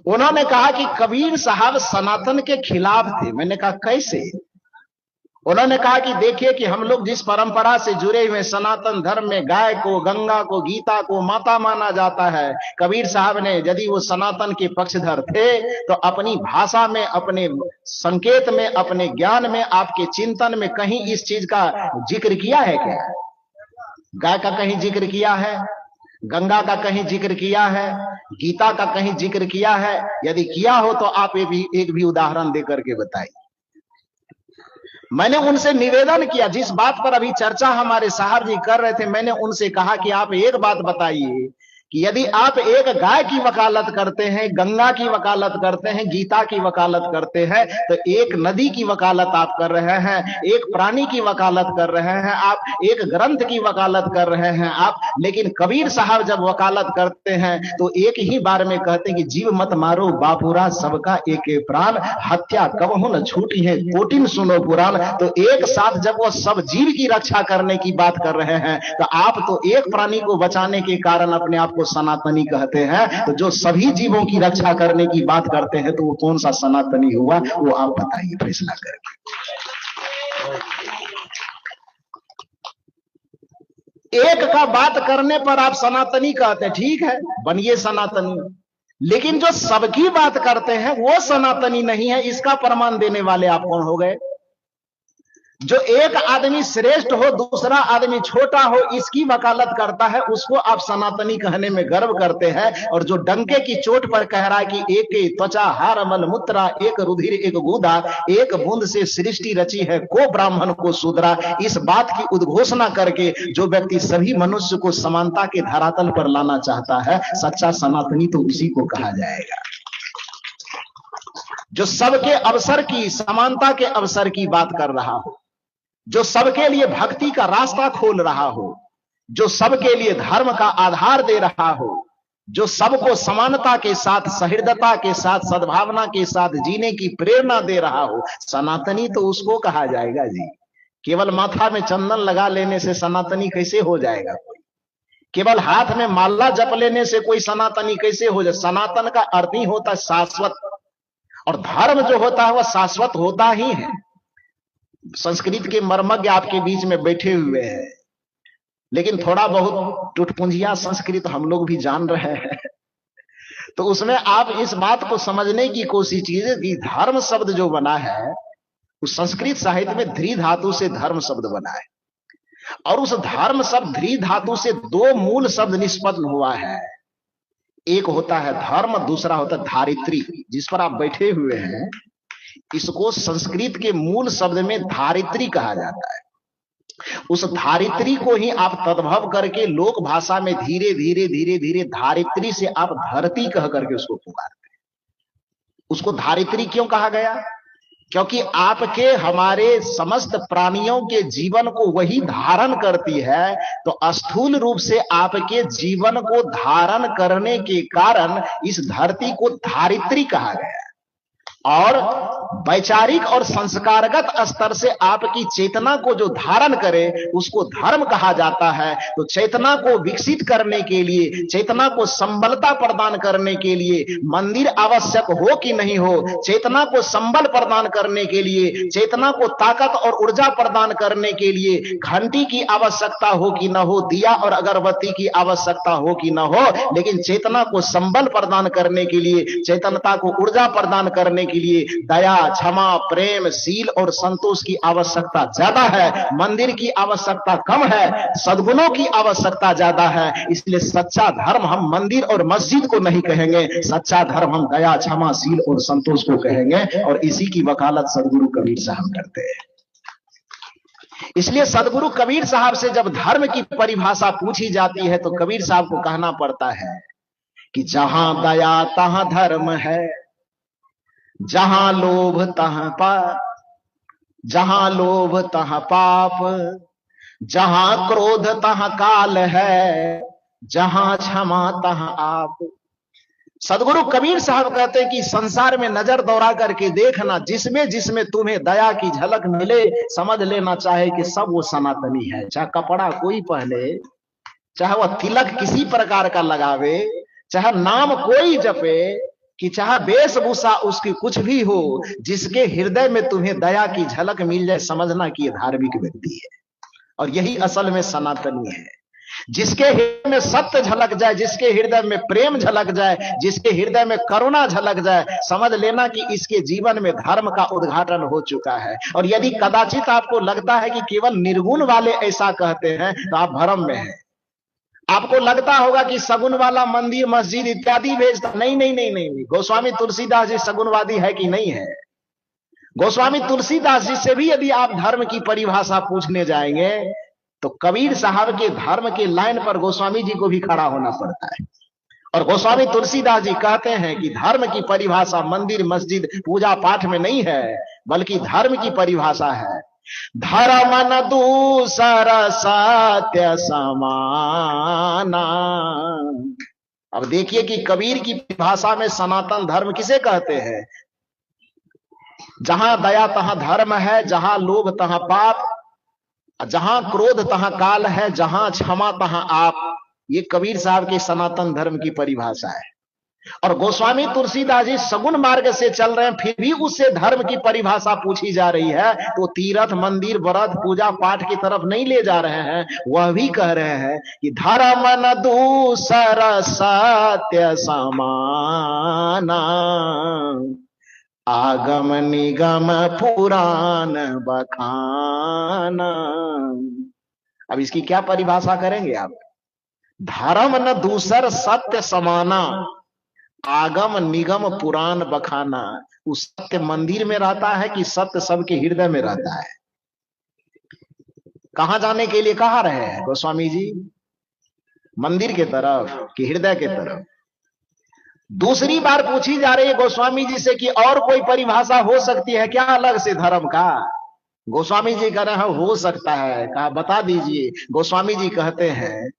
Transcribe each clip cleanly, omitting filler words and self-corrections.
उन्होंने कहा कि कबीर साहब सनातन के खिलाफ थे। मैंने कहा कैसे? उन्होंने कहा कि देखिए कि हम लोग जिस परंपरा से जुड़े हुए सनातन धर्म में गाय को, गंगा को, गीता को माता माना जाता है। कबीर साहब ने यदि वो सनातन के पक्षधर थे तो अपनी भाषा में, अपने संकेत में, अपने ज्ञान में, आपके चिंतन में कहीं इस चीज का जिक्र किया है क्या? गाय का कहीं जिक्र किया है? गंगा का कहीं जिक्र किया है? गीता का कहीं जिक्र किया है? यदि किया हो तो आप एक भी उदाहरण देकर के बताइए। मैंने उनसे निवेदन किया, जिस बात पर अभी चर्चा हमारे साहब जी कर रहे थे, मैंने उनसे कहा कि आप एक बात बताइए कि यदि आप एक गाय की वकालत करते हैं, गंगा की वकालत करते हैं, गीता की वकालत करते हैं, तो एक नदी की वकालत आप कर रहे हैं, एक प्राणी की वकालत कर रहे हैं आप, एक ग्रंथ की वकालत कर रहे हैं आप। लेकिन कबीर साहब जब वकालत करते हैं तो एक ही बार में कहते हैं कि जीव मत मारो बापुरा, सबका एक प्राण, हत्या कबहु न छूटी है कोटिन सुनो पुराण। तो एक साथ जब वो सब जीव की रक्षा करने की बात कर रहे हैं तो आप तो एक प्राणी को बचाने के कारण अपने आप को सनातनी कहते हैं, तो जो सभी जीवों की रक्षा करने की बात करते हैं तो वो कौन सा सनातनी हुआ? वो आप बताइए फैसला करके। एक का बात करने पर आप सनातनी कहते हैं, ठीक है बनिए सनातनी, लेकिन जो सबकी बात करते हैं वो सनातनी नहीं है, इसका प्रमाण देने वाले आप कौन हो गए? जो एक आदमी श्रेष्ठ हो, दूसरा आदमी छोटा हो, इसकी वकालत करता है, उसको आप सनातनी कहने में गर्व करते हैं। और जो डंके की चोट पर कह रहा है कि एक त्वचा हार मल मुत्रा, एक रुधिर एक गुदा, एक बूंद से सृष्टि रची है को ब्राह्मण को शूद्रा, इस बात की उद्घोषणा करके जो व्यक्ति सभी मनुष्य को समानता के धरातल पर लाना चाहता है, सच्चा सनातनी तो उसी को कहा जाएगा। जो सबके अवसर की, समानता के अवसर की बात कर रहा हो, जो सबके लिए भक्ति का रास्ता खोल रहा हो, जो सबके लिए धर्म का आधार दे रहा हो, जो सबको समानता के साथ, सहृदयता के साथ, सद्भावना के साथ जीने की प्रेरणा दे रहा हो, सनातनी तो उसको कहा जाएगा जी। केवल माथा में चंदन लगा लेने से सनातनी कैसे हो जाएगा कोई? केवल हाथ में माला जप लेने से कोई सनातनी कैसे हो जाए? सनातन का अर्थ ही होता है शाश्वत, और धर्म जो होता है वह शाश्वत होता ही है। संस्कृत के मर्मज्ञ आपके बीच में बैठे हुए हैं, लेकिन थोड़ा बहुत टुटपुंजिया संस्कृत हम लोग भी जान रहे हैं, तो उसमें आप इस बात को समझने की कोशिश कीजिए कि धर्म शब्द जो बना है उस संस्कृत साहित्य में ध्री धातु से धर्म शब्द बना है, और उस धर्म शब्द ध्री धातु से दो मूल शब्द निष्पन्न हुआ है। एक होता है धर्म, दूसरा होता है धारित्री। जिस पर आप बैठे हुए हैं इसको संस्कृत के मूल शब्द में धारित्री कहा जाता है। उस धारित्री को ही आप तद्भव करके लोक भाषा में धीरे धीरे धीरे धीरे धारित्री से आप धरती कह करके उसको पुकारते हैं। उसको धारित्री क्यों कहा गया? क्योंकि आपके, हमारे समस्त प्राणियों के जीवन को वही धारण करती है, तो स्थूल रूप से आपके जीवन को धारण करने के कारण इस धरती को धारित्री कहा गया। और वैचारिक और संस्कारगत स्तर से आपकी चेतना को जो धारण करे उसको धर्म कहा जाता है। तो चेतना को विकसित करने के लिए, चेतना को संबलता प्रदान करने के लिए मंदिर आवश्यक हो कि नहीं हो, चेतना को संबल प्रदान करने के लिए, चेतना को ताकत और ऊर्जा प्रदान करने के लिए घंटी की आवश्यकता हो कि न हो, दिया और अगरबत्ती की आवश्यकता हो कि न हो, लेकिन चेतना को संबल प्रदान करने के लिए, चेतनता को ऊर्जा प्रदान करने के लिए दया, क्षमा, प्रेम, शील और संतोष की आवश्यकता ज्यादा है। मंदिर की आवश्यकता कम है, सद्गुणों की आवश्यकता ज्यादा है। इसलिए सच्चा धर्म हम मंदिर और मस्जिद को नहीं कहेंगे, सच्चा धर्म हम दया, क्षमा, शील और संतोष को कहेंगे। और इसी की वकालत सदगुरु कबीर साहब करते हैं। इसलिए सदगुरु कबीर साहब से जब धर्म की परिभाषा पूछी जाती है तो कबीर साहब को कहना पड़ता है कि जहां दया तहां धर्म है, जहां लोभ तहां पाप, जहां लोभ तहां पाप, जहां क्रोध तहां काल है, जहां क्षमा तहां आप। सदगुरु कबीर साहब कहते हैं कि संसार में नजर दौड़ा करके देखना, जिसमें जिसमें तुम्हें दया की झलक मिले समझ लेना चाहे कि सब वो सनातनी है। चाहे कपड़ा कोई पहने, चाहे वह तिलक किसी प्रकार का लगावे, चाहे नाम कोई जपे, कि चाहे वेशभूषा उसकी कुछ भी हो, जिसके हृदय में तुम्हें दया की झलक मिल जाए, समझना कि ये धार्मिक व्यक्ति है। और यही असल में सनातनी है। जिसके हृदय में सत्य झलक जाए, जिसके हृदय में प्रेम झलक जाए, जिसके हृदय में करुणा झलक जाए, समझ लेना कि इसके जीवन में धर्म का उद्घाटन हो चुका है। और यदि कदाचित आपको लगता है कि केवल निर्गुण वाले ऐसा कहते हैं, तो आप भ्रम में हैं। आपको लगता होगा कि सगुन वाला मंदिर मस्जिद इत्यादि भेजता, नहीं नहीं नहीं नहीं। गोस्वामी तुलसीदास जी सगुनवादी है कि नहीं है? गोस्वामी तुलसीदास जी से भी यदि आप धर्म की परिभाषा पूछने जाएंगे, तो कबीर साहब के धर्म के लाइन पर गोस्वामी जी को भी खड़ा होना पड़ता है। और गोस्वामी तुलसीदास जी कहते हैं कि धर्म की परिभाषा मंदिर मस्जिद पूजा पाठ में नहीं है, बल्कि धर्म की परिभाषा है धर्म न दूसर सत्य समाना। अब देखिए कि कबीर की परिभाषा में सनातन धर्म किसे कहते हैं? जहां दया तहां धर्म है, जहां लोभ तहां पाप, जहां क्रोध तहां काल है, जहां क्षमा तहां आप। ये कबीर साहब के सनातन धर्म की परिभाषा है। और गोस्वामी तुलसीदास जी सगुन मार्ग से चल रहे हैं, फिर भी उससे धर्म की परिभाषा पूछी जा रही है, तो तीर्थ मंदिर व्रत पूजा पाठ की तरफ नहीं ले जा रहे हैं। वह भी कह रहे हैं कि धर्म न दूसर सत्य समाना, आगम निगम पुराण बखाना। अब इसकी क्या परिभाषा करेंगे आप? धर्म न दूसर सत्य समाना, आगम निगम पुराण बखाना। उस सत्य मंदिर में रहता है कि सत्य सबके हृदय में रहता है? कहां जाने के लिए कहा रहे हैं गोस्वामी जी? मंदिर के तरफ कि हृदय के तरफ? दूसरी बार पूछी जा रही है गोस्वामी जी से कि और कोई परिभाषा हो सकती है क्या अलग से धर्म का? गोस्वामी जी कह रहे हैं हो सकता है। कहा बता दीजिए। गोस्वामी जी कहते हैं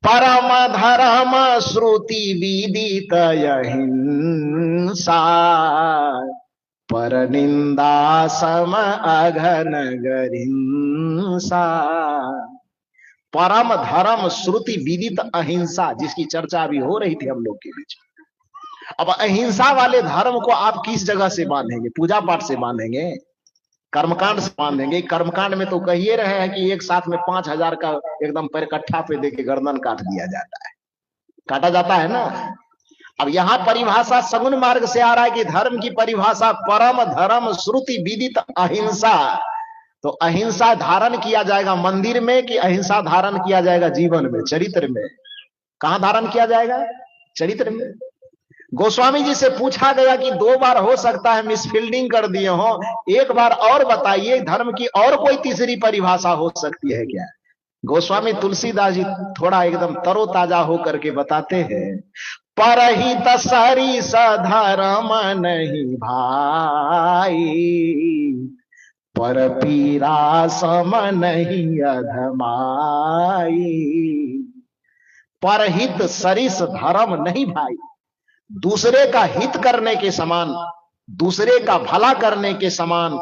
परम धर्म श्रुति विदित अहिंसा, पर निंदा सम अघन गरिंसा। परम धर्म श्रुति विदित अहिंसा, जिसकी चर्चा अभी हो रही थी हम लोग के बीच। अब अहिंसा वाले धर्म को आप किस जगह से बांधेंगे? पूजा पाठ से बांधेंगे? कर्मकांड से बांधेंगे? कर्मकांड में तो कहिए रहे हैं कि एक साथ में 5000 का एकदम पैर कट्ठा पे देके गर्दन काट दिया जाता है, काटा जाता है ना। अब यहां परिभाषा सगुन मार्ग से आ रहा है कि धर्म की परिभाषा परम धर्म श्रुति विदित अहिंसा। तो अहिंसा धारण किया जाएगा मंदिर में कि अहिंसा धारण किया जाएगा जीवन में, चरित्र में? कहां धारण किया जाएगा? चरित्र में। गोस्वामी जी से पूछा गया कि 2 बार हो सकता है मिसफील्डिंग कर दिए हो, एक बार और बताइए, धर्म की और कोई तीसरी परिभाषा हो सकती है क्या? गोस्वामी तुलसीदास जी थोड़ा एकदम तरोताजा होकर के बताते हैं परहित सरिस धर्म नहीं भाई, पर पीरा सम नहीं अधमाई। परहित सरिस धर्म नहीं भाई, दूसरे का हित करने के समान, दूसरे का भला करने के समान,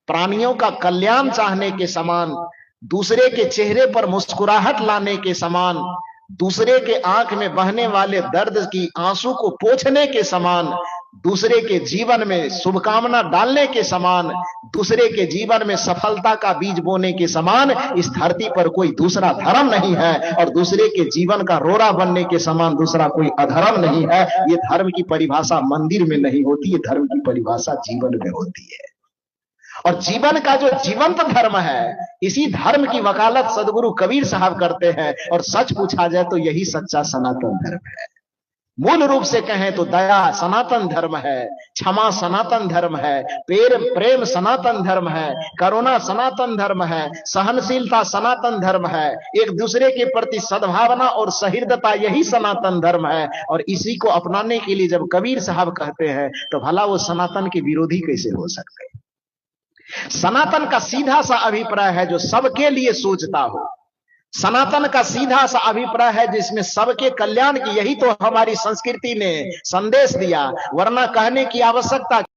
प्राणियों का कल्याण चाहने के समान, दूसरे के चेहरे पर मुस्कुराहट लाने के समान, दूसरे के आंख में बहने वाले दर्द की आंसू को पोंछने के समान, दूसरे के जीवन में शुभकामना डालने के समान, दूसरे के जीवन में सफलता का बीज बोने के समान इस धरती पर कोई दूसरा धर्म नहीं है। और दूसरे के जीवन का रोड़ा बनने के समान दूसरा कोई अधर्म नहीं है। ये धर्म की परिभाषा मंदिर में नहीं होती, ये धर्म की परिभाषा जीवन में होती है। और जीवन का जो जीवंत धर्म है, इसी धर्म की वकालत सदगुरु कबीर साहब करते हैं। और सच पूछा जाए तो यही सच्चा सनातन धर्म है। मूल रूप से कहें तो दया सनातन धर्म है, क्षमा सनातन धर्म है, प्रेम सनातन धर्म है, करुणा सनातन धर्म है, सहनशीलता सनातन धर्म है, एक दूसरे के प्रति सद्भावना और सहृदयता यही सनातन धर्म है। और इसी को अपनाने के लिए जब कबीर साहब कहते हैं तो भला वो सनातन के विरोधी कैसे हो सकते हैं? सनातन का सीधा सा अभिप्राय है जो सबके लिए सोचता हो। सनातन का सीधा सा अभिप्राय है जिसमें सबके कल्याण की, यही तो हमारी संस्कृति ने संदेश दिया। वरना कहने की आवश्यकता